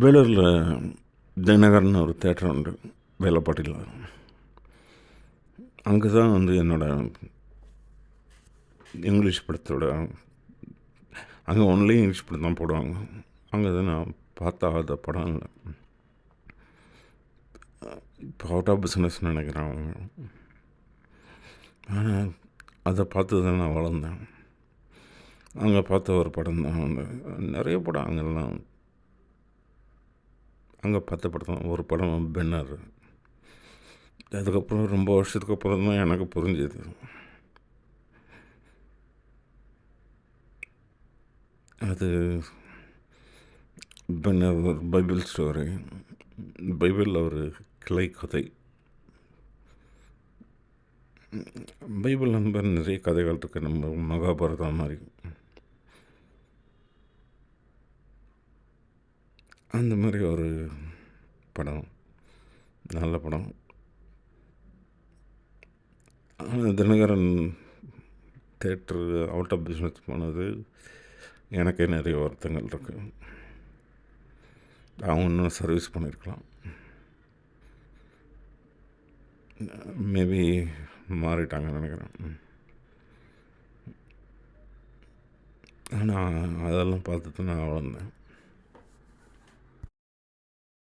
வேலூரில் தினகரன் ஒரு தேட்டர் உண்டு, வேலைப்பாட்டியில். அங்கே தான் வந்து என்னோடய இங்கிலீஷ் படத்தோட, அங்கே ஒன்லி இங்கிலீஷ் படம் தான் போடுவாங்க. அங்கே தான் நான் பார்த்த படம் இல்லை. இப்போ அவுட் ஆஃப் பிஸ்னஸ்ன்னு நினைக்கிறேன் அவங்க. ஆனால் அதை பார்த்து தான் நான் வளர்ந்தேன். அங்கே பார்த்த ஒரு படம் தான் வந்து, நிறைய படம் அங்கெல்லாம் அங்கே பார்த்த படம் தான் ஒரு படம், பென்னர். அதுக்கப்புறம் ரொம்ப வருஷத்துக்கு அப்புறம் தான் எனக்கு புரிஞ்சுது, அது பென்னர் ஒரு பைபிள் ஸ்டோரி. பைபிளில் ஒரு கிளை கதை. பைபிள் நம்பர் நிறைய கதைகள் இருக்குது, நம்ம மகாபாரதம் மாதிரி. அந்த மாதிரி ஒரு படம், நல்ல படம். Dinakaran theatre out of business போனது எனக்கே நிறைய வருத்தங்கள் இருக்குது. அவங்க இன்னும் சர்வீஸ் பண்ணியிருக்கலாம், மேபி மாறிட்டாங்கன்னு நினைக்கிறேன். ஆனால் அதெல்லாம் பார்த்துட்டு நான் வளர்ந்தேன்.